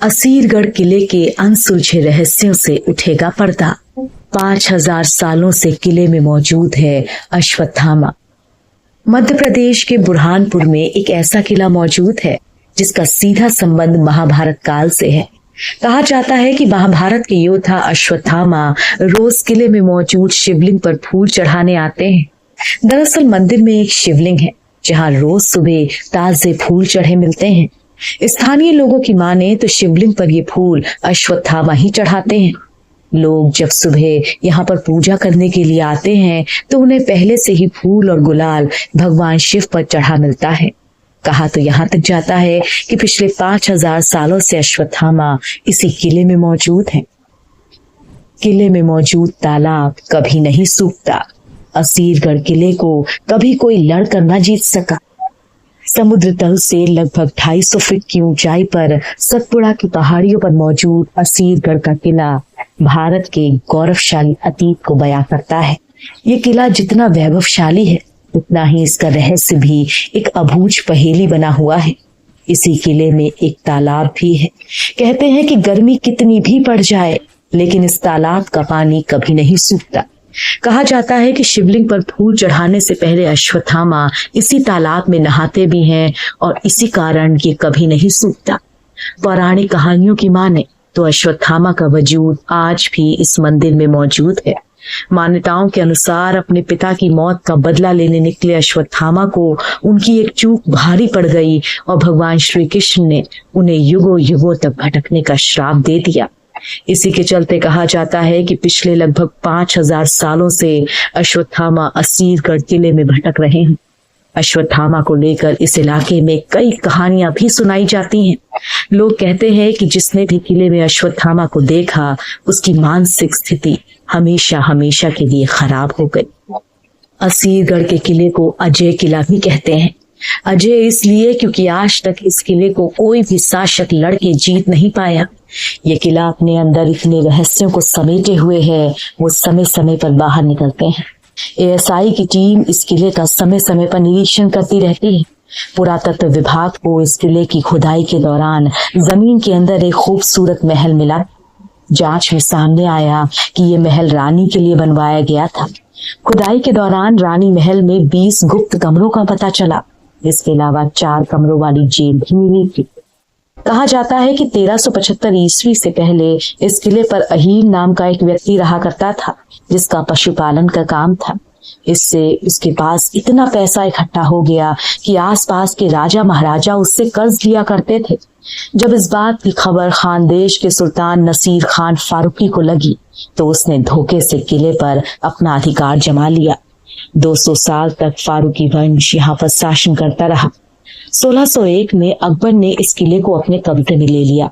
असीरगढ़ किले के अनसुलझे रहस्यों से उठेगा पर्दा। 5000 सालों से किले में मौजूद है अश्वत्थामा। मध्य प्रदेश के बुरहानपुर में एक ऐसा किला मौजूद है जिसका सीधा संबंध महाभारत काल से है। कहा जाता है कि महाभारत के योद्धा अश्वत्थामा रोज किले में मौजूद शिवलिंग पर फूल चढ़ाने आते हैं। दरअसल मंदिर में एक शिवलिंग है जहां रोज सुबह ताजे फूल चढ़े मिलते हैं। स्थानीय लोगों की माने तो शिवलिंग पर ये फूल अश्वत्थामा ही चढ़ाते हैं। लोग जब सुबह यहाँ पर पूजा करने के लिए आते हैं तो उन्हें पहले से ही फूल और गुलाल भगवान शिव पर चढ़ा मिलता है। कहा तो यहाँ तक जाता है कि पिछले 5000 सालों से अश्वत्थामा इसी किले में मौजूद है। किले में मौजूद तालाब कभी नहीं सूखता। असीरगढ़ किले को कभी कोई लड़कर न जीत सका। समुद्र तल से लगभग 250 फीट की ऊंचाई पर सतपुड़ा की पहाड़ियों पर मौजूद असीरगढ़ का किला भारत के गौरवशाली अतीत को बयां करता है। ये किला जितना वैभवशाली है उतना ही इसका रहस्य भी एक अबूझ पहेली बना हुआ है। इसी किले में एक तालाब भी है। कहते हैं कि गर्मी कितनी भी पड़ जाए लेकिन इस तालाब का पानी कभी नहीं सूखता। कहा जाता है कि शिवलिंग पर फूल चढ़ाने से पहले अश्वत्थामा इसी तालाब में नहाते भी हैं और इसी कारण ये कभी नहीं सूखता। पौराणिक कहानियों की माने तो अश्वत्थामा का वजूद आज भी इस मंदिर में मौजूद है। मान्यताओं के अनुसार अपने पिता की मौत का बदला लेने निकले अश्वत्थामा को उनकी एक चूक भारी पड़ गई और भगवान श्री कृष्ण ने उन्हें युगों युगों तक भटकने का श्राप दे दिया। इसी के चलते कहा जाता है कि पिछले लगभग 5000 सालों से अश्वत्थामा असीरगढ़ किले में भटक रहे हैं। अश्वत्थामा को लेकर इस इलाके में कई कहानियां भी सुनाई जाती हैं। लोग कहते हैं कि जिसने भी किले में अश्वत्थामा को देखा उसकी मानसिक स्थिति हमेशा हमेशा के लिए खराब हो गई। असीरगढ़ के किले को अजय किला भी कहते हैं। अजय इसलिए क्योंकि आज तक इस किले को कोई भी शासक लड़के जीत नहीं पाया। ये किला अपने अंदर इतने रहस्यों को समेटे हुए है, वो समय समय पर बाहर निकलते हैं। एएसआई की टीम इस किले का समय समय पर निरीक्षण करती रहती है। पुरातत्व विभाग को इस किले की खुदाई के दौरान जमीन के अंदर एक खूबसूरत महल मिला। जांच में सामने आया कि ये महल रानी के लिए बनवाया गया था। खुदाई के दौरान रानी महल में 20 गुप्त कमरों का पता चला। इसके अलावा 4 कमरों वाली जेल भी मिली थी। कहा जाता है कि 1375 ईस्वी से पहले इस किले पर अहीर नाम का एक व्यक्ति रहा करता था जिसका पशुपालन का काम था। इससे उसके पास इतना पैसा इकट्ठा हो गया कि आसपास के राजा महाराजा उससे कर्ज लिया करते थे। जब इस बात की खबर खानदेश के सुल्तान नसीर खान फारूकी को लगी तो उसने धोखे से किले पर अपना अधिकार जमा लिया। 200 साल तक फारूकी वंश यहाँ पर शासन करता रहा। 1601 में अकबर ने इस किले को अपने कब्जे में ले लिया।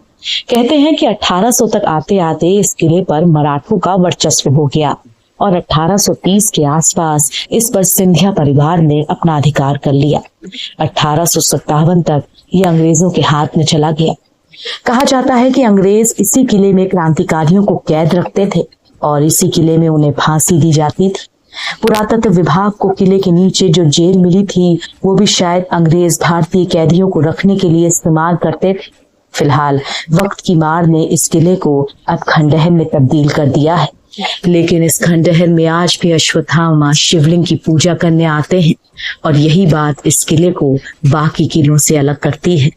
कहते हैं कि 1800 तक आते आते इस किले पर मराठों का वर्चस्व हो गया और 1830 के आसपास इस पर सिंधिया परिवार ने अपना अधिकार कर लिया। 1857 तक ये अंग्रेजों के हाथ में चला गया। कहा जाता है कि अंग्रेज इसी किले में क्रांतिकारियों को कैद रखते थे और इसी किले में उन्हें फांसी दी जाती थी। पुरातत्व विभाग को किले के नीचे जो जेल मिली थी वो भी शायद अंग्रेज भारतीय कैदियों को रखने के लिए इस्तेमाल करते थे। फिलहाल वक्त की मार ने इस किले को अब खंडहर में तब्दील कर दिया है, लेकिन इस खंडहर में आज भी अश्वत्थामा शिवलिंग की पूजा करने आते हैं और यही बात इस किले को बाकी किलों से अलग करती है।